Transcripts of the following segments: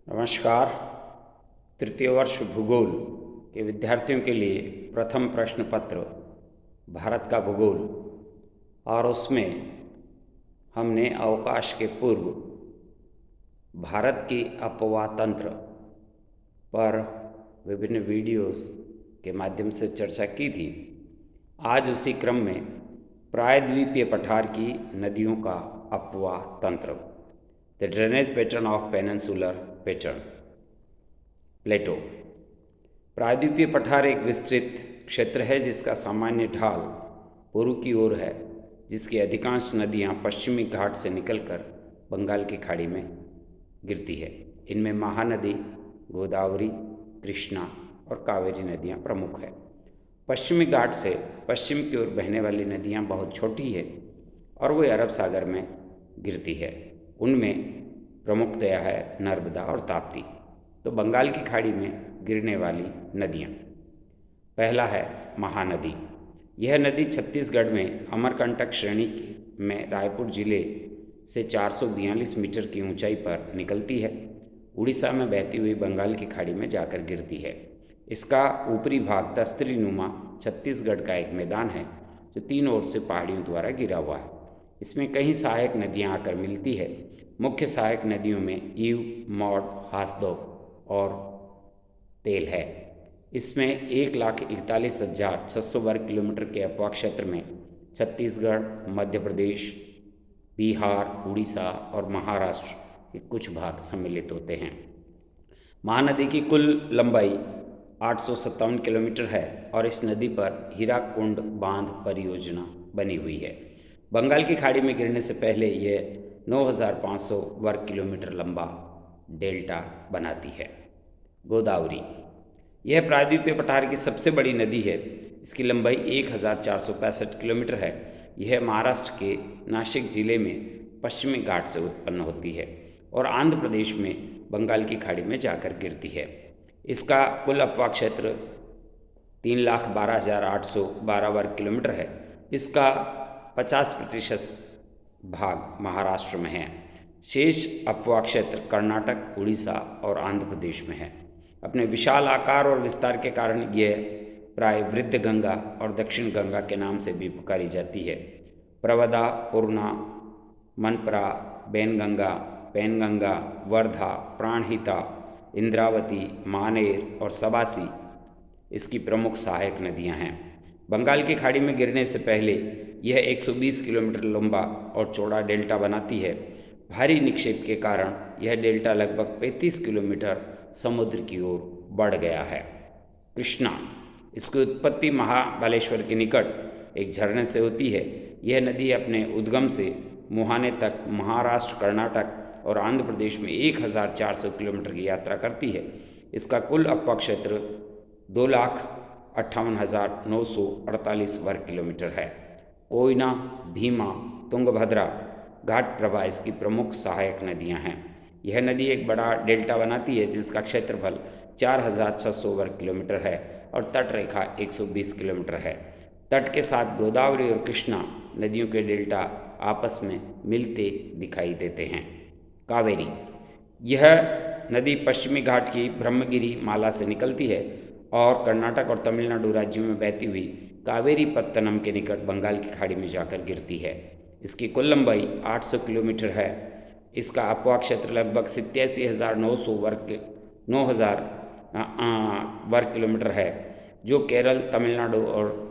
नमस्कार। तृतीय वर्ष भूगोल के विद्यार्थियों के लिए प्रथम प्रश्न पत्र भारत का भूगोल, और उसमें हमने अवकाश के पूर्व भारत की अपवाह तंत्र पर विभिन्न वीडियोस के माध्यम से चर्चा की थी। आज उसी क्रम में प्रायद्वीपीय पठार की नदियों का अपवाह तंत्र, the drainage pattern of peninsular pattern plateau. प्रायद्वीपीय पठार एक विस्तृत क्षेत्र है जिसका सामान्य ढाल पूर्व की ओर है, जिसकी अधिकांश नदियां पश्चिमी घाट से निकलकर बंगाल की खाड़ी में गिरती है। इनमें महानदी, गोदावरी, कृष्णा और कावेरी नदियां प्रमुख है। पश्चिमी घाट से पश्चिम की ओर बहने वाली नदियां बहुत छोटी है और वे अरब सागर में गिरती है। उनमें प्रमुखतया है नर्मदा और ताप्ती। तो बंगाल की खाड़ी में गिरने वाली नदियाँ, पहला है महानदी। यह नदी छत्तीसगढ़ में अमरकंटक श्रेणी में रायपुर जिले से 442 मीटर की ऊंचाई पर निकलती है। उड़ीसा में बहती हुई बंगाल की खाड़ी में जाकर गिरती है। इसका ऊपरी भाग दस्तरीनुमा छत्तीसगढ़ का एक मैदान है जो तीन ओर से पहाड़ियों द्वारा घिरा हुआ है। इसमें कई सहायक नदियां आकर मिलती है। मुख्य सहायक नदियों में ईव, मौड, हासदो और तेल है। इसमें 1,41,600 वर्ग किलोमीटर के अपवाह क्षेत्र में छत्तीसगढ़, मध्य प्रदेश, बिहार, उड़ीसा और महाराष्ट्र के कुछ भाग सम्मिलित होते हैं। महानदी की कुल लंबाई 857 किलोमीटर है और इस नदी पर हीराकुंड बांध परियोजना बनी हुई है। बंगाल की खाड़ी में गिरने से पहले यह 9,500 वर्ग किलोमीटर लंबा डेल्टा बनाती है। गोदावरी, यह प्रायद्वीपीय पठार की सबसे बड़ी नदी है। इसकी लंबाई 1,465 किलोमीटर है। यह महाराष्ट्र के नासिक जिले में पश्चिमी घाट से उत्पन्न होती है और आंध्र प्रदेश में बंगाल की खाड़ी में जाकर गिरती है। इसका कुल अपवाह क्षेत्र 3,12,812 वर्ग किलोमीटर है। इसका 50% भाग महाराष्ट्र में है। शेष अपवाह क्षेत्र कर्नाटक, उड़ीसा और आंध्र प्रदेश में है। अपने विशाल आकार और विस्तार के कारण यह प्राय वृद्ध गंगा और दक्षिण गंगा के नाम से भी पुकारी जाती है। प्रवदा, पूर्णा, मनपरा, बैनगंगा, पैनगंगा, वर्धा, प्राणहिता, इंद्रावती, मानेर और सबासी इसकी प्रमुख सहायक नदियां हैं। बंगाल की खाड़ी में गिरने से पहले यह 120 किलोमीटर लंबा और चौड़ा डेल्टा बनाती है। भारी निक्षेप के कारण यह डेल्टा लगभग 35 किलोमीटर समुद्र की ओर बढ़ गया है। कृष्णा, इसकी उत्पत्ति महाबलेश्वर के निकट एक झरने से होती है। यह नदी अपने उद्गम से मुहाने तक महाराष्ट्र, कर्नाटक और आंध्र प्रदेश में 1,400 किलोमीटर की यात्रा करती है। इसका कुल अपवाह क्षेत्र 2,58,948 वर्ग किलोमीटर है। कोयना, भीमा, तुंगभद्रा घाट प्रभा इसकी प्रमुख सहायक नदियां हैं। यह नदी एक बड़ा डेल्टा बनाती है जिसका क्षेत्रफल 4,600 वर्ग किलोमीटर है और तट रेखा 120 किलोमीटर है। तट के साथ गोदावरी और कृष्णा नदियों के डेल्टा आपस में मिलते दिखाई देते हैं। कावेरी, यह नदी पश्चिमी घाट की ब्रह्मगिरी माला से निकलती है और कर्नाटक और तमिलनाडु राज्यों में बहती हुई कावेरी पत्तनम के निकट बंगाल की खाड़ी में जाकर गिरती है। इसकी कुल लंबाई 800 किलोमीटर है। इसका अपवाह क्षेत्र लगभग 87,900 वर्ग किलोमीटर है, जो केरल, तमिलनाडु और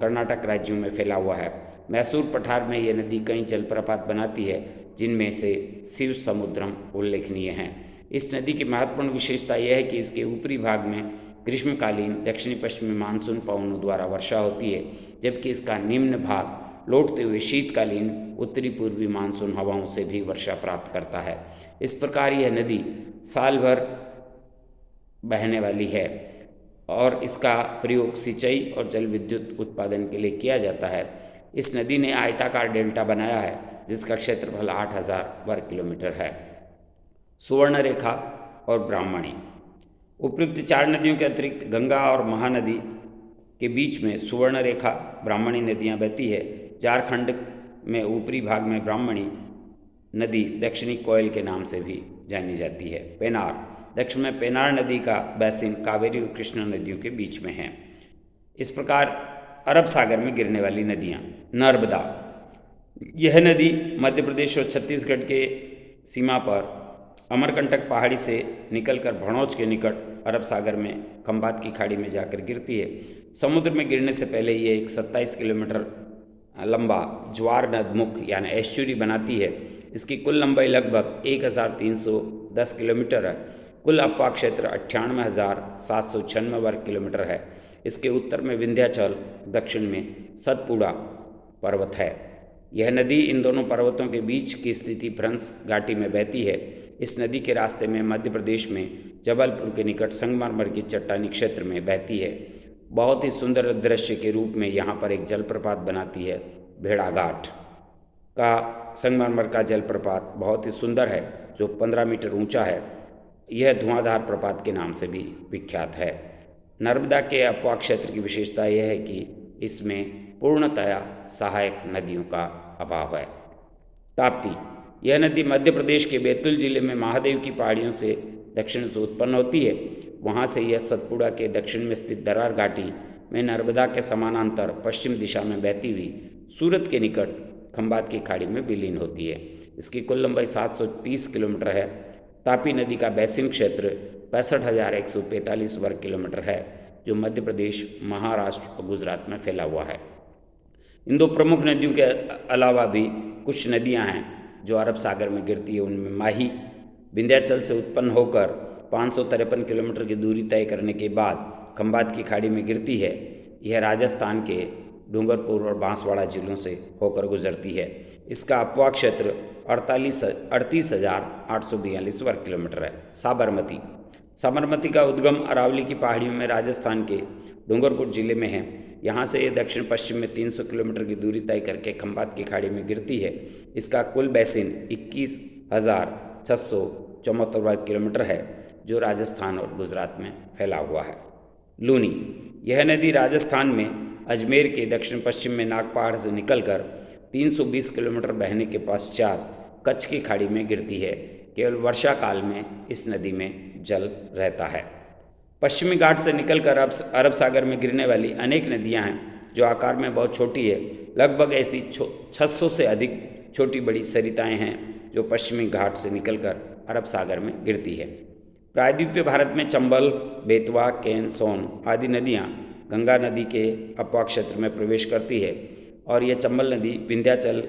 कर्नाटक राज्यों में फैला हुआ है। मैसूर पठार में यह नदी कई जलप्रपात बनाती है, जिनमें से शिव समुद्रम उल्लेखनीय हैं। इस नदी की महत्वपूर्ण विशेषता यह है कि इसके ऊपरी भाग में ग्रीष्मकालीन दक्षिणी पश्चिमी मानसून पवनों द्वारा वर्षा होती है, जबकि इसका निम्न भाग लौटते हुए शीतकालीन उत्तरी पूर्वी मानसून हवाओं से भी वर्षा प्राप्त करता है। इस प्रकार यह नदी साल भर बहने वाली है और इसका प्रयोग सिंचाई और जल विद्युत उत्पादन के लिए किया जाता है। इस नदी ने आयताकार डेल्टा बनाया है जिसका क्षेत्रफल 8,000 वर्ग किलोमीटर है। सुवर्णरेखा और ब्राह्मणी, उपयुक्त चार नदियों के अतिरिक्त गंगा और महानदी के बीच में सुवर्णरेखा ब्राह्मणी नदियाँ बहती है। झारखंड में ऊपरी भाग में ब्राह्मणी नदी दक्षिणी कोयल के नाम से भी जानी जाती है। पेनार, दक्षिण में पेनार नदी का बेसिन कावेरी और कृष्णा नदियों के बीच में है। इस प्रकार अरब सागर में गिरने वाली नदियाँ। नर्मदा, यह नदी मध्य प्रदेश और छत्तीसगढ़ के सीमा पर अमरकंटक पहाड़ी से निकलकर भड़ौच के निकट अरब सागर में खंबात की खाड़ी में जाकर गिरती है। समुद्र में गिरने से पहले ये एक 27 किलोमीटर लंबा ज्वार नदमुख यानी एस्चुरी बनाती है। इसकी कुल लंबाई लगभग 1310 किलोमीटर है। कुल अफवाह क्षेत्र 98,796 वर्ग किलोमीटर है। इसके उत्तर में विंध्याचल, दक्षिण में सतपुड़ा पर्वत है। यह नदी इन दोनों पर्वतों के बीच की स्थिति भ्रंश घाटी में बहती है। इस नदी के रास्ते में मध्य प्रदेश में जबलपुर के निकट संगमरमर की चट्टानी क्षेत्र में बहती है। बहुत ही सुंदर दृश्य के रूप में यहाँ पर एक जलप्रपात बनाती है। भेड़ाघाट का संगमरमर का जलप्रपात बहुत ही सुंदर है, जो 15 मीटर ऊंचा है। यह धुआंधार प्रपात के नाम से भी विख्यात है। नर्मदा के अपवाह क्षेत्र की विशेषता यह है कि इसमें पूर्णतया सहायक नदियों का अभाव है। ताप्ती, यह नदी मध्य प्रदेश के बैतूल जिले में महादेव की पहाड़ियों से दक्षिण से उत्पन्न होती है। वहाँ से यह सतपुड़ा के दक्षिण में स्थित दरार घाटी में नर्मदा के समानांतर पश्चिम दिशा में बहती हुई सूरत के निकट खंबात की खाड़ी में विलीन होती है। इसकी कुल लंबाई 730 किलोमीटर है। तापी नदी का बेसिन क्षेत्र 65,145 वर्ग किलोमीटर है, जो मध्य प्रदेश, महाराष्ट्र और गुजरात में फैला हुआ है। इन दो प्रमुख नदियों के अलावा भी कुछ नदियां हैं जो अरब सागर में गिरती है। उनमें माही विंध्याचल से उत्पन्न होकर 553 किलोमीटर की दूरी तय करने के बाद खंबात की खाड़ी में गिरती है। यह राजस्थान के डूंगरपुर और बांसवाड़ा जिलों से होकर गुजरती है। इसका अपवाह क्षेत्र 38,842 वर्ग किलोमीटर है। साबरमती, साबरमती का उद्गम अरावली की पहाड़ियों में राजस्थान के डूंगरपुर जिले में है। यहाँ से ये दक्षिण पश्चिम में 300 किलोमीटर की दूरी तय करके खंबात की खाड़ी में गिरती है। इसका कुल बेसिन 21,674 वर्ग किलोमीटर है, जो राजस्थान और गुजरात में फैला हुआ है। लूनी, यह नदी राजस्थान में अजमेर के दक्षिण पश्चिम में नागपहाड़ से निकलकर 320 किलोमीटर बहने के पश्चात कच्छ की खाड़ी में गिरती है। केवल वर्षा काल में इस नदी में जल रहता है। पश्चिमी घाट से निकलकर अरब सागर में गिरने वाली अनेक नदियां हैं जो आकार में बहुत छोटी है। लगभग ऐसी 600 से अधिक छोटी बड़ी सरिताएं हैं जो पश्चिमी घाट से निकलकर अरब सागर में गिरती है। प्रायद्वीपीय भारत में चंबल, बेतवा, केन, सोन आदि नदियाँ गंगा नदी के अपवाह क्षेत्र में प्रवेश करती है और यह चंबल नदी विंध्याचल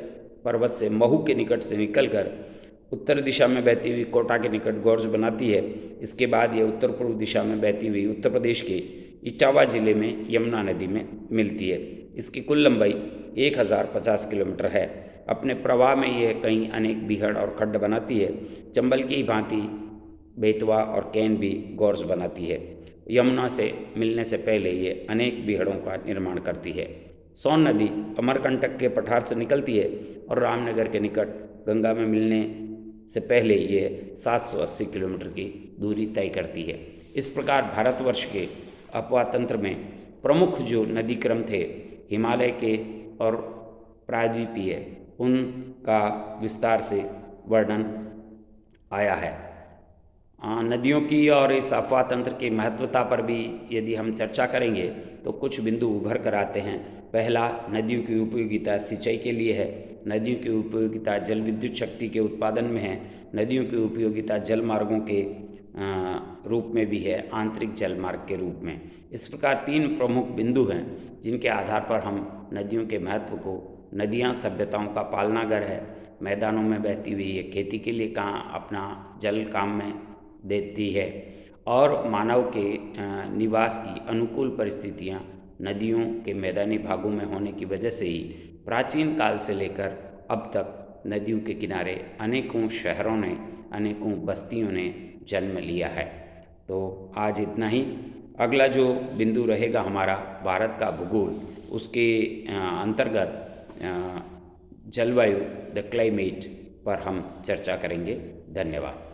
पर्वत से महू के निकट से निकलकर उत्तर दिशा में बहती हुई कोटा के निकट गोर्ज बनाती है। इसके बाद यह उत्तर पूर्व दिशा में बहती हुई उत्तर प्रदेश के इटावा जिले में यमुना नदी में मिलती है। इसकी कुल लंबाई 1,050 किलोमीटर है। अपने प्रवाह में यह कई अनेक बीहड़ और खड्ड बनाती है। चंबल की भांति बेतवा और कैन भी गोर्ज बनाती है। यमुना से मिलने से पहले ये अनेक बीहड़ों का निर्माण करती है। सोन नदी अमरकंटक के पठार से निकलती है और रामनगर के निकट गंगा में मिलने से पहले ये 780 किलोमीटर की दूरी तय करती है। इस प्रकार भारतवर्ष के अपवाह तंत्र में प्रमुख जो नदी क्रम थे हिमालय के और प्रायद्वीपीय, उनका विस्तार से वर्णन आया है। नदियों की और इस अफवाह तंत्र की महत्वता पर भी यदि हम चर्चा करेंगे तो कुछ बिंदु उभर कर आते हैं। पहला, नदियों की उपयोगिता सिंचाई के लिए है। नदियों की उपयोगिता जल विद्युत शक्ति के उत्पादन में है। नदियों की उपयोगिता जल मार्गों के रूप में भी है, आंतरिक जल मार्ग के रूप में। इस प्रकार 3 प्रमुख बिंदु हैं जिनके आधार पर हम नदियों के महत्व को, नदियाँ सभ्यताओं का पालनाघर है, मैदानों में बहती हुई ये खेती के लिए अपना जल काम में देती है और मानव के निवास की अनुकूल परिस्थितियाँ नदियों के मैदानी भागों में होने की वजह से ही प्राचीन काल से लेकर अब तक नदियों के किनारे अनेकों शहरों ने, अनेकों बस्तियों ने जन्म लिया है। तो आज इतना ही। अगला जो बिंदु रहेगा हमारा भारत का भूगोल, उसके अंतर्गत जलवायु, द क्लाइमेट पर हम चर्चा करेंगे। धन्यवाद।